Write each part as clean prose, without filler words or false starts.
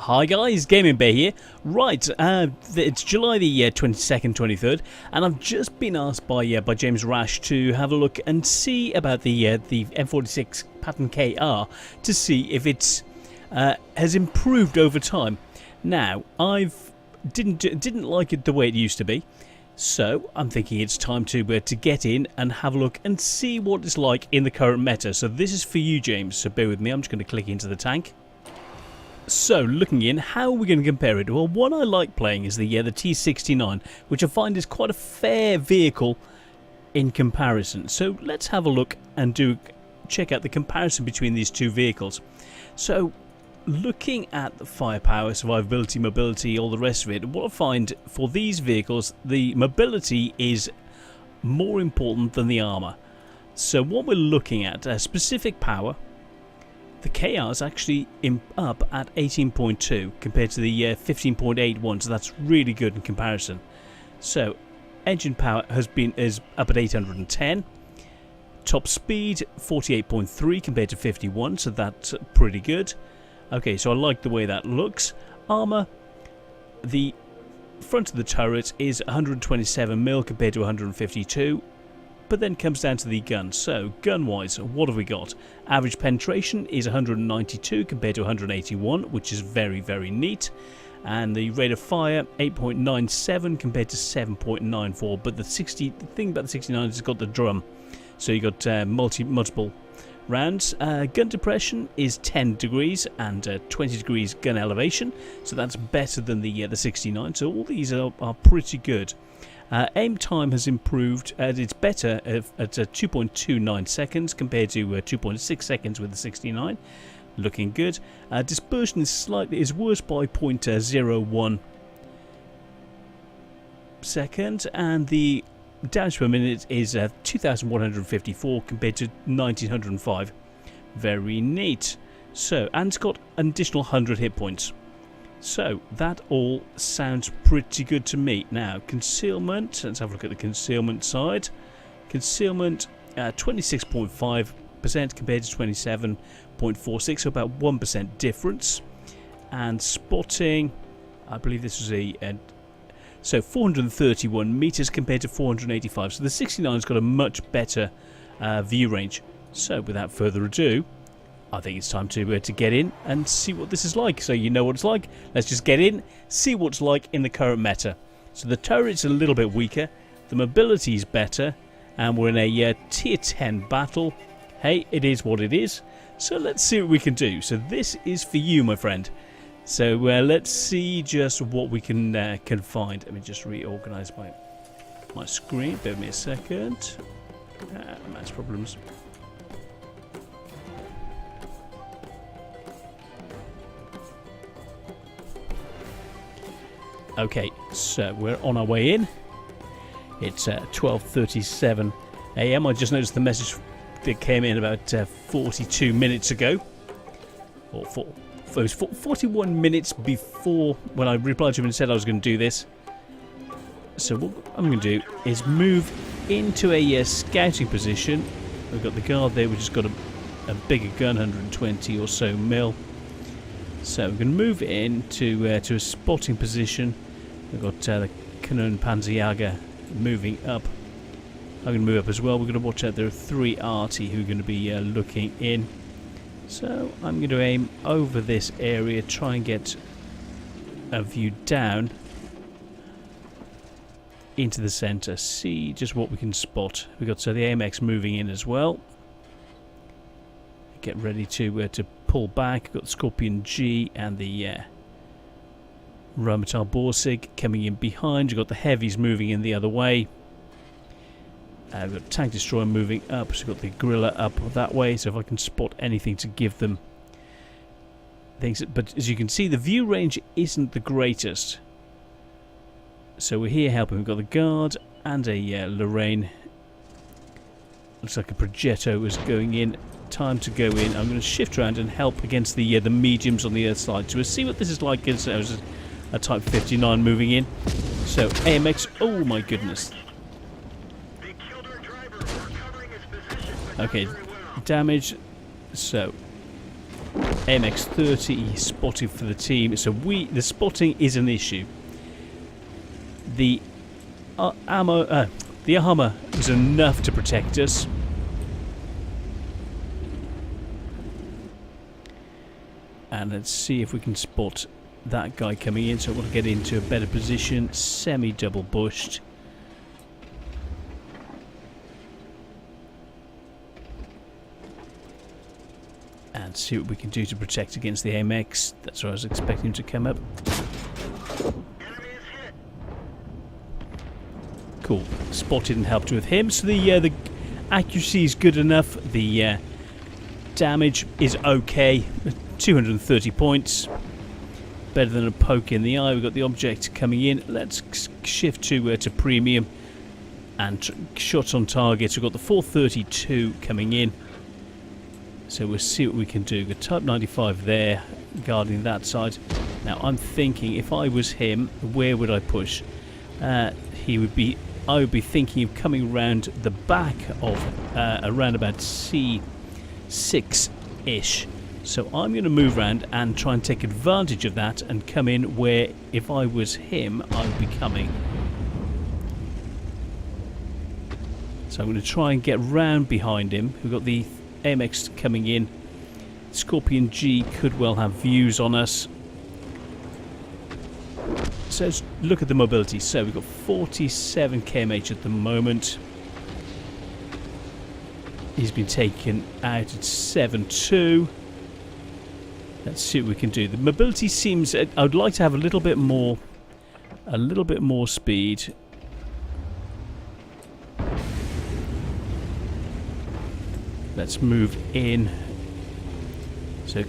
Hi guys, Gaming Bay here. Right, it's July the 22nd, 23rd, and I've just been asked by James Rash to have a look and see about the M46 Patton KR to see if it's has improved over time. Now, I've didn't like it the way it used to be, so I'm thinking it's time to get in and have a look and see what it's like in the current meta. So this is for you, James. So bear with me. I'm just going to click into the tank. So, looking in, how are we going to compare it? Well, one I like playing is the T69, which I find is quite a fair vehicle in comparison. So, let's have a look and check out the comparison between these two vehicles. So, looking at the firepower, survivability, mobility, all the rest of it, what I find for these vehicles, the mobility is more important than the armour. So, what we're looking at, specific power. The KR is actually up at 18.2 compared to the 15.81, so that's really good in comparison. So, engine power is up at 810. Top speed 48.3 compared to 51, so that's pretty good. Okay, so I like the way that looks. Armour, the front of the turret is 127mm compared to 152. But then comes down to the gun. So gun wise, what have we got? Average penetration is 192 compared to 181, which is very, very neat. And the rate of fire 8.97 compared to 7.94. But the thing about the 69 is it's got the drum, so you got multiple rounds. Gun depression is 10 degrees and 20 degrees gun elevation, so that's better than the 69. So all these are pretty good. Aim time has improved. It's better at 2.29 seconds compared to 2.6 seconds with the 69. Looking good. Dispersion is worse by 0.01 second, and the damage per minute is 2,154 compared to 1,905. Very neat. So, and it's got an additional 100 hit points. So, that all sounds pretty good to me. Now, concealment. Let's have a look at the concealment side. Concealment, 26.5% compared to 27.46, so about 1% difference. And spotting, I believe this was so 431 meters compared to 485. So the 69's got a much better view range. So, without further ado, I think it's time to get in and see what this is like. So you know what it's like. Let's just get in, see what it's like in the current meta. So the turret's a little bit weaker, the mobility is better, and we're in a tier 10 battle. Hey, it is what it is. So let's see what we can do. So this is for you, my friend. So let's see just what we can find. Let me just reorganize my screen. Bear with me a second. Mouse problems. Okay, so we're on our way in. It's 12:37 AM. I just noticed the message that came in about 42 minutes ago. Or it was 41 minutes before when I replied to him and said I was going to do this. So what I'm going to do is move into a scouting position. We've got the guard there. We've just got a bigger gun, 120 or so mil. So we're going to move in to a spotting position. We've got the Kanon Panzerjäger moving up. I'm going to move up as well. We're going to watch out. There are 3 arty who are going to be looking in. So I'm going to aim over this area, try and get a view down into the centre. See just what we can spot. We've got the AMX moving in as well. Get ready to pull back. We've got the Scorpion G and the Rheinmetall Borsig coming in behind. You've got the heavies moving in the other way. We've got Tank Destroyer moving up. So we've got the Gorilla up that way. So if I can spot anything to give them things. But as you can see, the view range isn't the greatest. So we're here helping. We've got the Guard and a Lorraine. Looks like a Progetto is going in. Time to go in. I'm going to shift around and help against the mediums on the other side. So we'll see what this is like as a Type 59 moving in. So AMX, oh my goodness. Okay, damage. So AMX 30 spotted for the team. So the spotting is an issue. The armor was enough to protect us. And let's see if we can spot that guy coming in. So I want to get into a better position. Semi-double bushed. And see what we can do to protect against the AMX. That's where I was expecting him to come up. Cool. Spotted and helped with him. So the accuracy is good enough. The damage is okay. 230 points. Better than a poke in the eye. We've got the object coming in. Let's shift to premium. And shots on target. We've got the 432 coming in. So we'll see what we can do. Got Type 95 there, guarding that side. Now I'm thinking, if I was him, where would I push? I would be thinking of coming around the back of around about C6-ish. So I'm going to move around and try and take advantage of that and come in where, if I was him, I would be coming. So I'm going to try and get round behind him. We've got the AMX coming in. Scorpion G could well have views on us. So let's look at the mobility. So we've got 47 kmh at the moment. He's been taken out at 7.2. Let's see what we can do. The mobility seems... I would like to have a little bit more speed. Let's move in. So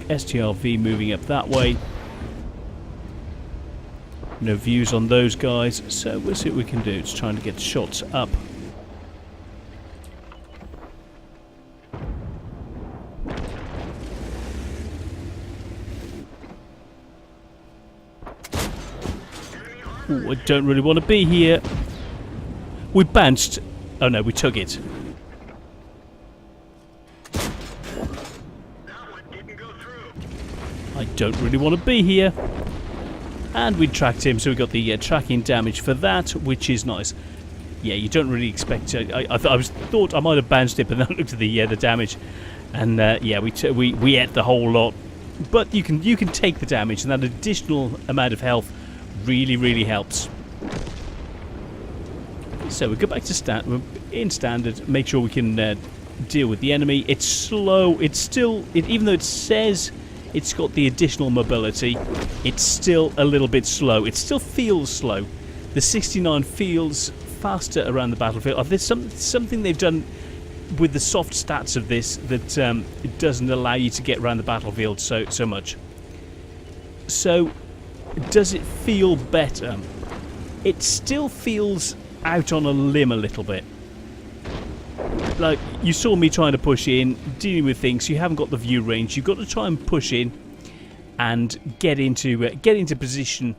STRV moving up that way. No views on those guys, so we'll see what we can do. It's trying to get shots up. Ooh, I don't really want to be here. We bounced. Oh no, we took it. I don't really want to be here. And we tracked him, so we got the tracking damage for that, which is nice. Yeah, you don't really expect to... I thought I might have bounced it, but then I looked at the damage, and yeah, we ate the whole lot. But you can take the damage, and that additional amount of health really helps. So we go back to standard, make sure we can deal with the enemy. It's slow. It's still, even though it says it's got the additional mobility, it's still a little bit slow. It still feels slow. The 69 feels faster around the battlefield. There's something they've done with the soft stats of this that it doesn't allow you to get around the battlefield so much. So, does it feel better? It still feels out on a limb a little bit. Like, you saw me trying to push in, dealing with things. You haven't got the view range. You've got to try and push in and get into position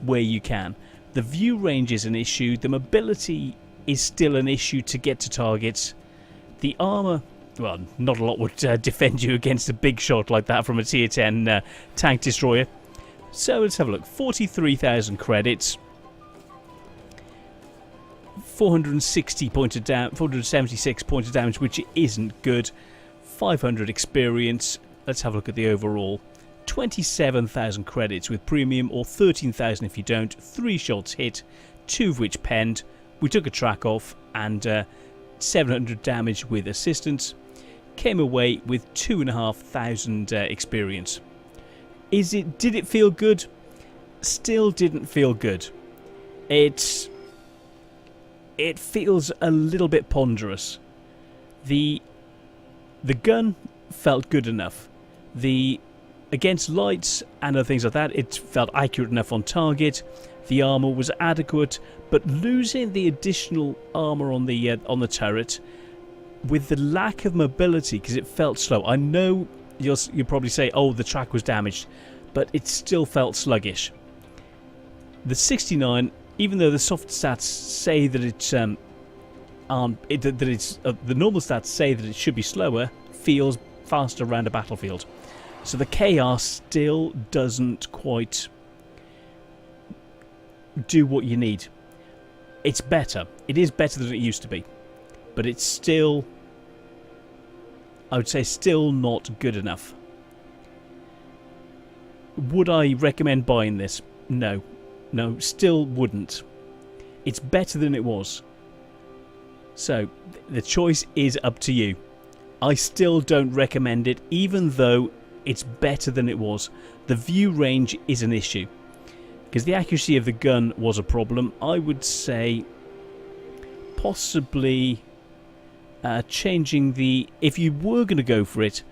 where you can. The view range is an issue. The mobility is still an issue to get to targets. The armor, well, not a lot would defend you against a big shot like that from a tier 10 tank destroyer. So let's have a look. 43,000 credits. 476 points of damage, which isn't good. 500 experience. Let's have a look at the overall. 27,000 credits with premium, or 13,000 if you don't. 3 shots hit, 2 of which penned. We took a track off, and 700 damage with assistance. Came away with 2,500 experience. Did it feel good? Still didn't feel good. It feels a little bit ponderous. The gun felt good enough. Against lights and other things like that, it felt accurate enough on target. The armor was adequate, but losing the additional armor on the turret, with the lack of mobility, because it felt slow. I know you'll probably say, "Oh, the track was damaged," but it still felt sluggish. The 69. Even though the soft stats say that the normal stats say that it should be slower, feels faster around a battlefield. So the KR still doesn't quite do what you need. It's better. It is better than it used to be. But it's still, I would say, still not good enough. Would I recommend buying this? No. No, still wouldn't. It's better than it was. So, the choice is up to you. I still don't recommend it, even though it's better than it was. The view range is an issue, because the accuracy of the gun was a problem. I would say possibly changing the... If you were going to go for it,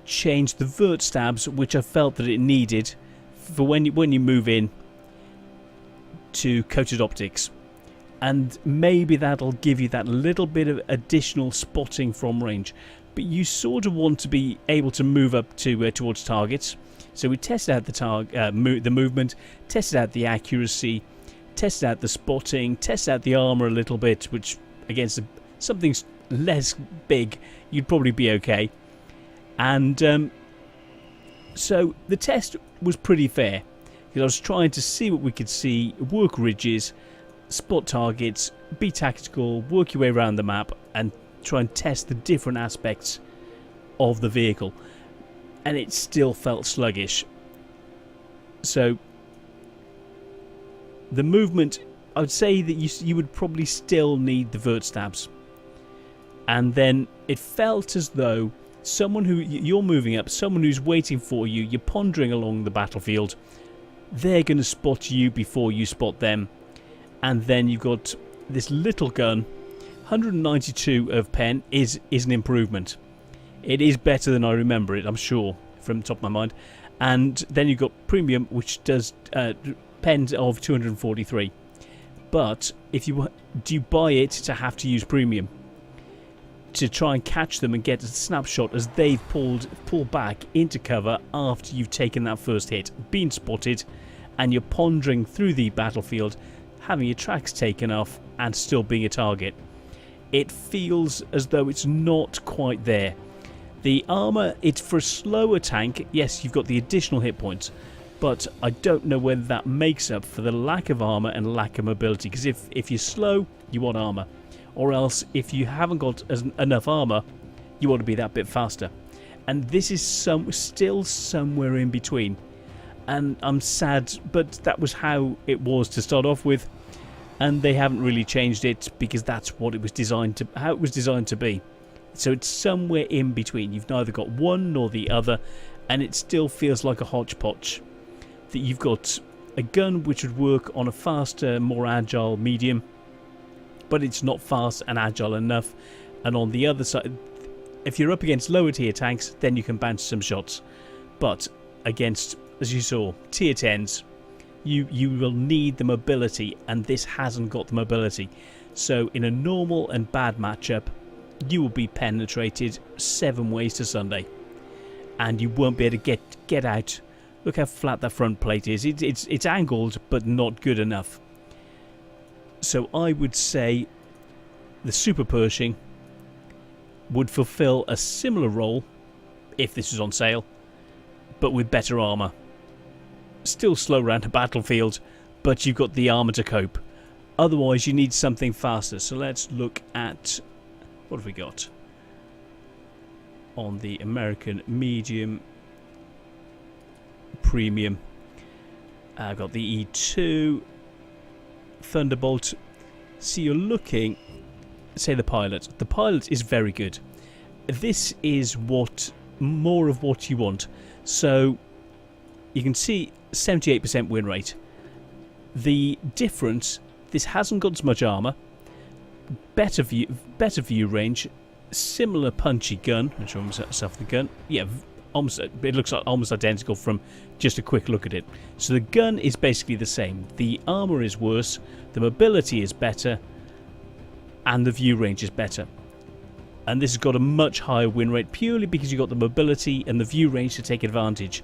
change the vert stabs, which I felt that it needed for when you move in, to coated optics. And maybe that'll give you that little bit of additional spotting from range. But you sort of want to be able to move up to towards targets. So we tested out the movement, tested out the accuracy, tested out the spotting, tested out the armor a little bit, which against something less big, you'd probably be okay. And so the test was pretty fair, because I was trying to see what we could see, work ridges, spot targets, be tactical, work your way around the map, and try and test the different aspects of the vehicle. And it still felt sluggish. So the movement, I would say that you would probably still need the vert stabs. And then it felt as though someone who you're moving up, someone who's waiting for you, you're pondering along the battlefield, they're going to spot you before you spot them. And then you've got this little gun. 192 of pen is an improvement. It is better than I remember it, I'm sure, from the top of my mind. And then you've got premium, which does pens of 243. But if do you buy it to have to use premium to try and catch them and get a snapshot as they've pulled back into cover after you've taken that first hit, been spotted, and you're pondering through the battlefield, having your tracks taken off and still being a target? It feels as though it's not quite there. The armor, it's for a slower tank. Yes, you've got the additional hit points, but I don't know whether that makes up for the lack of armor and lack of mobility, because if you're slow, you want armor, or else if you haven't got enough armor, you want to be that bit faster. And this is still somewhere in between, and I'm sad, but that was how it was to start off with, and they haven't really changed it, because that's what it was designed to, how it was designed to be. So it's somewhere in between. You've neither got one nor the other, and it still feels like a hodgepodge. That you've got a gun which would work on a faster, more agile medium, but it's not fast and agile enough. And on the other side, if you're up against lower tier tanks, then you can bounce some shots. But against, as you saw, tier 10s, you will need the mobility, and this hasn't got the mobility. So in a normal and bad matchup, you will be penetrated 7 ways to Sunday, and you won't be able to get out. Look how flat that front plate is. It's angled, but not good enough. So I would say the Super Pershing would fulfill a similar role if this was on sale, but with better armor. Still slow around the battlefield, but you've got the armor to cope. Otherwise, you need something faster. So let's look at, what have we got on the American medium premium? I've got the E2 Thunderbolt. So you're looking, say the pilot. The pilot is very good. This is more of what you want. So you can see 78% win rate. The difference, this hasn't got as much armor, better view range, similar punchy gun. I'm showing myself the gun. Yeah, almost, it looks like almost identical from just a quick look at it. So the gun is basically the same. The armor is worse, the mobility is better, and the view range is better. And this has got a much higher win rate purely because you've got the mobility and the view range to take advantage.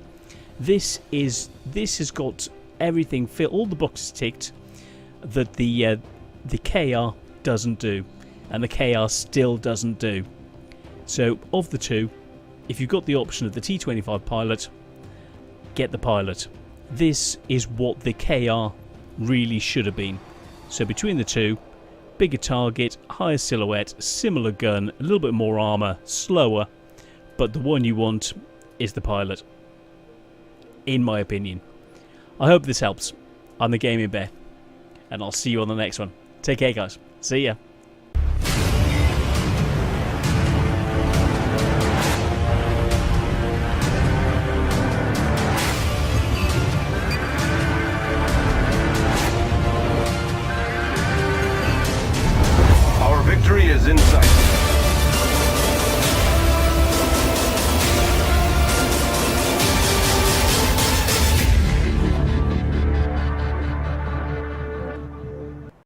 This has got everything, all the boxes ticked that the KR doesn't do, and the KR still doesn't do. So of the two, if you've got the option of the T25 Pilot, get the Pilot. This is what the KR really should have been. So between the two, bigger target, higher silhouette, similar gun, a little bit more armour, slower, but the one you want is the Pilot, in my opinion. I hope this helps. I'm the Gaming Bear, and I'll see you on the next one. Take care, guys. See ya. Our victory is in sight.